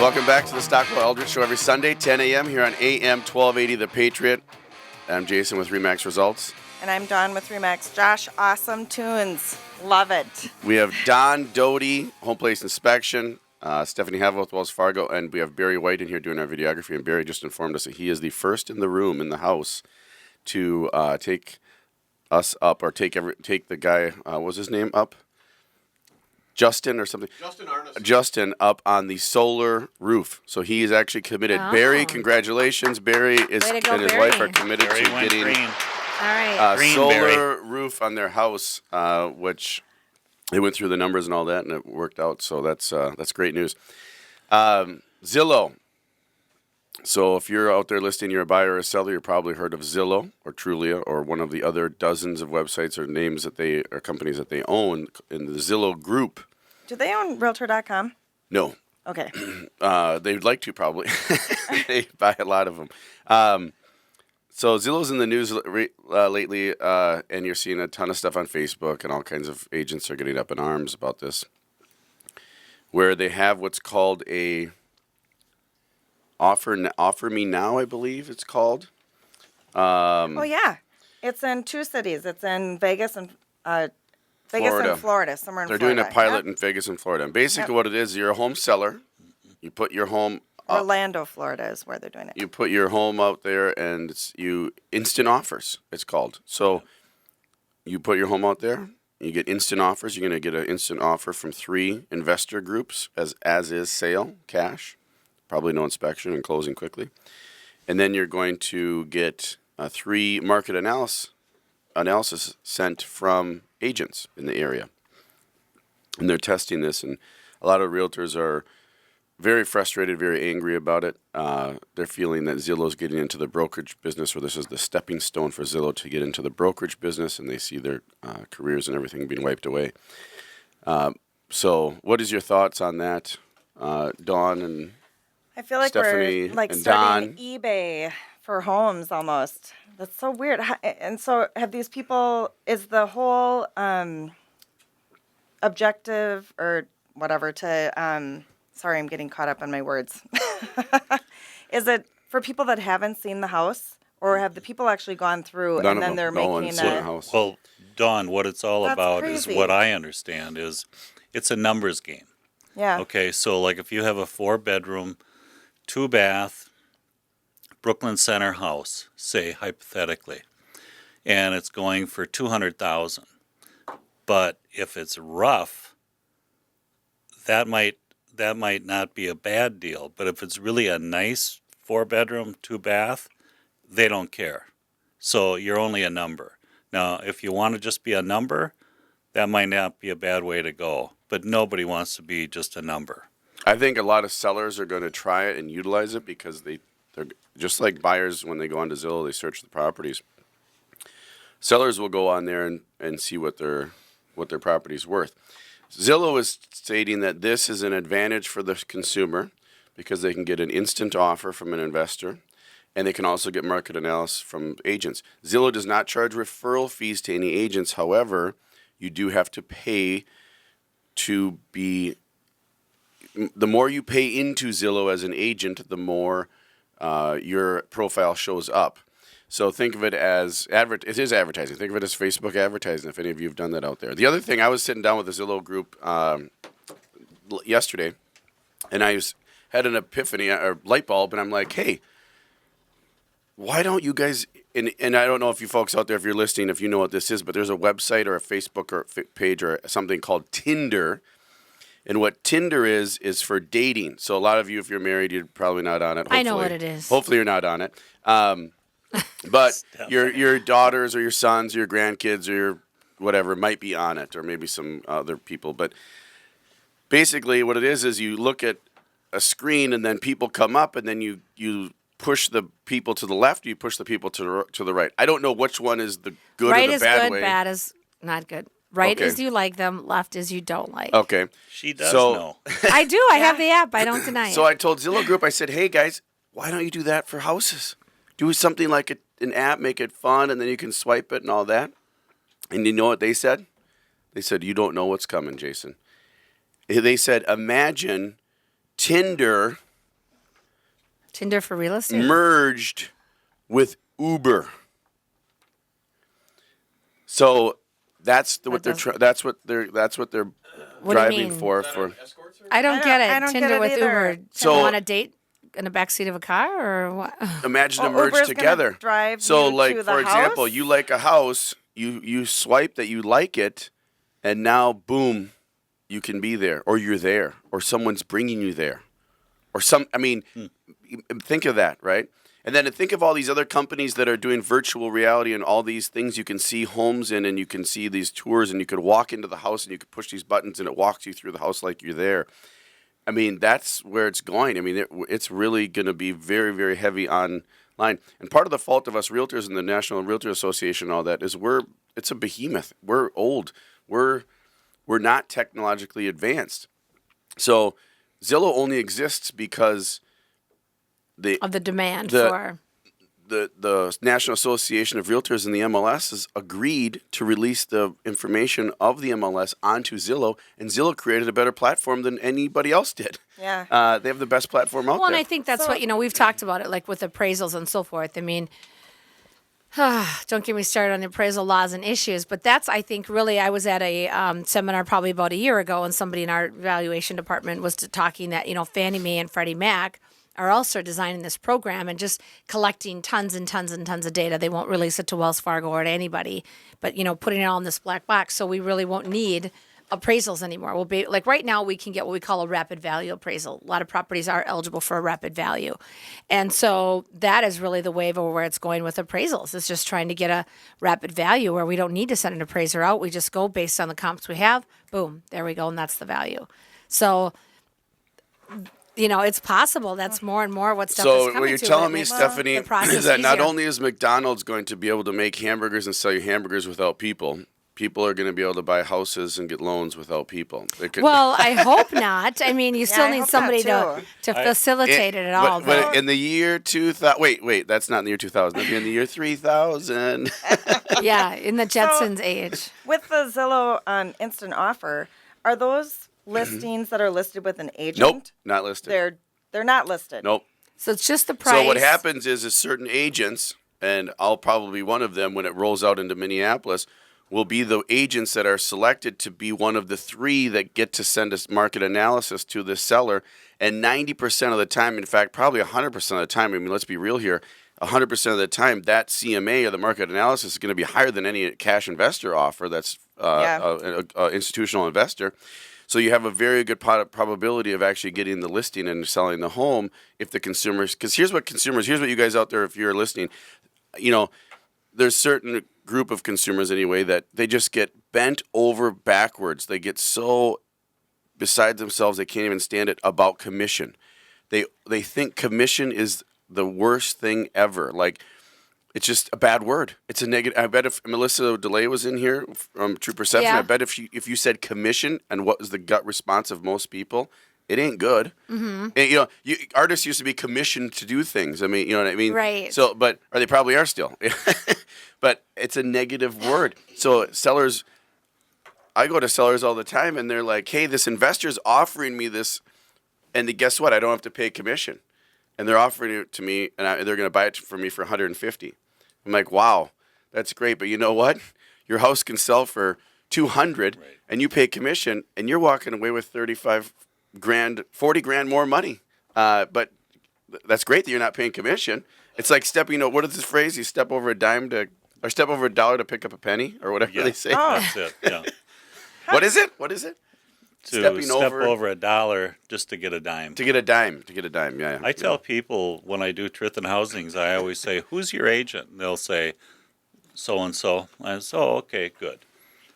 Welcome back to the Stockwell Eldridge Show every Sunday, 10 a.m. here on AM 1280 The Patriot. I'm Jason with RE/MAX Results. And I'm Dawn with RE/MAX. Josh, awesome tunes. Love it. We have Don Doty, Home Place Inspection, Stephanie Havel with Wells Fargo, and we have Barry White in here doing our videography. And Barry just informed us that he is the first in the room, in the house, to take us up, or take the guy, what was his name, up? Justin or something. Justin up on the solar roof. So he is actually committed. Oh. Barry, congratulations. Barry is Way to go, and his Barry. wife are committed Barry to went getting green. All right. Green, solar roof on their house, which they went through the numbers and all that, and it worked out. So that's great news. Zillow. So if you're out there listing, you're a buyer or a seller, you've probably heard of Zillow or Trulia or one of the other dozens of websites or names that they or companies that they own in the Zillow group. Do they own Realtor.com? No. Okay. They'd like to probably. They buy a lot of them. So Zillow's in the news lately, and you're seeing a ton of stuff on Facebook, and all kinds of agents are getting up in arms about this, where they have what's called a offer me now, I believe it's called. Oh, yeah. It's in two cities. It's in Vegas and Florida, somewhere in They're Florida. doing a pilot Yep. in Vegas and Florida. And basically Yep. what it is, you're a home seller. You put your home up. Orlando, Florida is where they're doing it. You put your home out there, and you instant offers, it's called. So you put your home out there, you get instant offers. You're going to get an instant offer from 3 investor groups as is sale, cash, probably no inspection and closing quickly. And then you're going to get 3 market analysis sent from agents in the area. And they're testing this, and a lot of realtors are very frustrated, very angry about it. They're feeling that Zillow's getting into the brokerage business, or this is the stepping stone for Zillow to get into the brokerage business, and they see their careers and everything being wiped away. So what is your thoughts on that, Dawn and I feel like Stephanie we're like and starting Don? eBay for homes almost. That's so weird. And so have these people, is the whole objective or whatever to, sorry, I'm getting caught up on my words. Is it for people that haven't seen the house, or have the people actually gone through None and of then them. they're No one's making seen a a... house. Well, Dawn, what it's all That's about crazy. is what I understand is it's a numbers game. Yeah. Okay, so like if you have a 4-bedroom, 2-bath, Brooklyn Center house, say hypothetically, and it's going for $200,000, but if it's rough, that might not be a bad deal. But if it's really a nice 4-bedroom, 2-bath, they don't care. So you're only a number. Now, if you want to just be a number, that might not be a bad way to go. But nobody wants to be just a number. I think a lot of sellers are going to try it and utilize it because they're just like buyers when they go onto Zillow, they search the properties. Sellers will go on there and see what their property's worth. Zillow is stating that this is an advantage for the consumer because they can get an instant offer from an investor, and they can also get market analysis from agents. Zillow does not charge referral fees to any agents. However, you do have to pay to be... The more you pay into Zillow as an agent, the more your profile shows up. So think of it as it is advertising. Think of it as Facebook advertising, if any of you have done that out there. The other thing, I was sitting down with the Zillow group yesterday, and I had an epiphany, or light bulb, and I'm like, hey, why don't you guys, and I don't know if you folks out there, if you're listening, if you know what this is, but there's a website or a Facebook or page or something called Tinder. And what Tinder is for dating. So a lot of you, if you're married, you're probably not on it. Hopefully. I know what it is. Hopefully you're not on it. But your daughters or your sons, or your grandkids, or your whatever might be on it, or maybe some other people. But basically what it is you look at a screen, and then people come up, and then you push the people to the left, you push the people to the right. I don't know which one is the good Right or the is bad good, way. bad is not good. Right Okay. is you like them, left is you don't like. Okay. She does So- know. I do. I have the app. I don't deny So it. I told Zillow Group, I said, hey, guys, why don't you do that for houses? Do something like an app, make it fun, and then you can swipe it and all that. And you know what they said? They said, you don't know what's coming, Jason. They said, imagine Tinder Tinder for real estate. merged with Uber. So that's what they're that's what they're What do you driving mean? for. I don't get it. I don't get Tinder it with either. Uber. So- So on a date in the backseat of a car or what? Imagine Well, them merged Uber's gonna together. drive So, you like to for the example, house? you like a house, you swipe that you like it, and now boom, you can be there, or you're there, or someone's bringing you there, or some. I mean, think of that, right? And then think of all these other companies that are doing virtual reality and all these things you can see homes in, and you can see these tours, and you could walk into the house and you could push these buttons, and it walks you through the house like you're there. I mean, that's where it's going. I mean, it's really going to be very, very heavy online. And part of the fault of us realtors and the National Realtor Association and all that is it's a behemoth. We're old. We're not technologically advanced. So Zillow only exists because Of the demand The- for. the National Association of Realtors and the MLS has agreed to release the information of the MLS onto Zillow, and Zillow created a better platform than anybody else did. Yeah. They have the best platform out Well, and there. I think that's So- what, we've talked about it, like with appraisals and so forth. I mean, don't get me started on the appraisal laws and issues, but that's, I think, really, I was at a seminar probably about a year ago, and somebody in our valuation department was talking that, Fannie Mae and Freddie Mac are also designing this program and just collecting tons and tons and tons of data. They won't release it to Wells Fargo or to anybody, but, putting it all in this black box. So we really won't need appraisals anymore. We'll be like right now we can get what we call a rapid value appraisal. A lot of properties are eligible for a rapid value. And so that is really the wave of where it's going with appraisals. It's just trying to get a rapid value where we don't need to send an appraiser out. We just go based on the comps we have. Boom, there we go, and that's the value. So it's possible. That's more and more what stuff is So coming what you're to. telling It me, makes Stephanie, the process is that not easier. only is McDonald's going to be able to make hamburgers and sell you hamburgers without people, people are going to be able to buy houses and get loans without people. They could, Well, I hope not. I mean, you still I need hope not, somebody too. to facilitate it at all. but in the year 2000, wait, that's not in the year 2000. That'd be in the year 3000. Yeah, in the Jetsons age. With the Zillow instant offer, are those listings that are listed with an agent? Nope, not listed. They're not listed. Nope. So it's just the price. So what happens is certain agents, and I'll probably be one of them when it rolls out into Minneapolis, will be the agents that are selected to be one of the 3 that get to send us market analysis to the seller. And 90% of the time, in fact, probably 100% of the time, I mean, let's be real here, 100% of the time, that CMA or the market analysis is going to be higher than any cash investor offer that's an institutional investor. So you have a very good probability of actually getting the listing and selling the home if the consumers, because here's what you guys out there, if you're listening, there's certain group of consumers anyway that they just get bent over backwards. They get so beside themselves they can't even stand it about commission. They think commission is the worst thing ever. Like, it's just a bad word. It's a negative. I bet if Melissa DeLay was in here from True Perception, Yeah. I bet if you said commission and what was the gut response of most people, it ain't good. Mm-hmm. And, artists used to be commissioned to do things. I mean, you know what I mean? Right. So, or they probably are still. But it's a negative word. So sellers, I go to sellers all the time, and they're like, "Hey, this investor's offering me this, and guess what? I don't have to pay commission." And they're offering it to me, and they're going to buy it from me for $150. I'm like, wow, that's great, but you know what? Your house can sell for $200, and you pay commission, and you're walking away with $35,000, $40,000 more money. But that's great that you're not paying commission. It's like stepping. What is this phrase? You step over a dime or step over a dollar to pick up a penny, or whatever they say. That's it. Yeah. What is it? To Stepping step over- over a dollar just to get a dime. To get a dime. Yeah. I tell people when I do Truth in Housings, I always say, "Who's your agent?" And they'll say, "So and so." I say, "Oh, okay, good."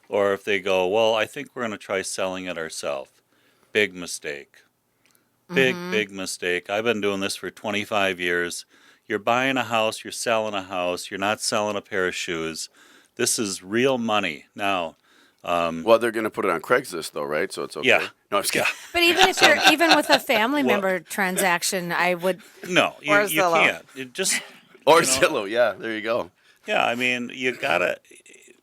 Or if they go, "Well, I think we're going to try selling it ourselves." Big mistake. Big mistake. I've been doing this for 25 years. You're buying a house, you're selling a house, you're not selling a pair of shoes. This is real money. Now, Well, they're going to put it on Craigslist, though, right? So it's okay. Yeah. No, I'm just kidding. But even if you're even with a family member transaction, I would. no, you Or Zillow. can't. It just Or you know, Zillow. Yeah, there you go. Yeah, I mean, you gotta.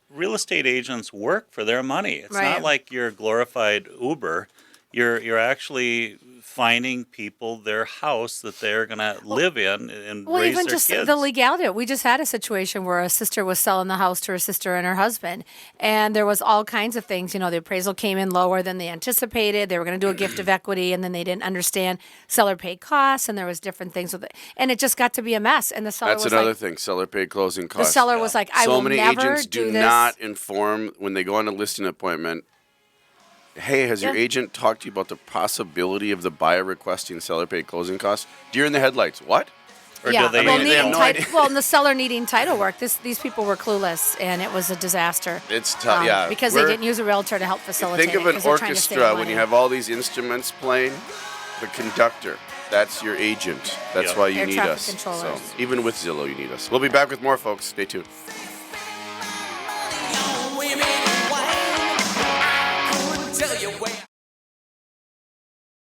Real estate agents work for their money. It's Right. not like you're a glorified Uber. You're actually finding people their house that they're going to live in and Well, raise even their just kids. the legality. We just had a situation where a sister was selling the house to her sister and her husband, and there was all kinds of things. The appraisal came in lower than they anticipated. They were going to do a gift of equity, and then they didn't understand seller paid costs, and there was different things with it, and it just got to be a mess. And the seller That's was another like, thing. Seller paid closing the costs. seller was like, I So will many never agents do do this. not inform when they go on a listing appointment. Hey, has your Yeah. agent talked to you about the possibility of the buyer requesting seller paid closing costs? Deer in the headlights. What? Or Yeah, do they well, they have needing no title, idea. well, and the seller needing title work. These people were clueless, and it was a disaster. It's tough. Yeah, because they we're- didn't use a realtor to help facilitate. Think of it an 'cause they're trying to save orchestra when you money. have all these instruments playing. The conductor, that's your agent. That's Yep. why you Air need traffic us. controllers. So even with Zillow, you need us. We'll be back with more, folks. Stay tuned. Women, why? I couldn't tell you where.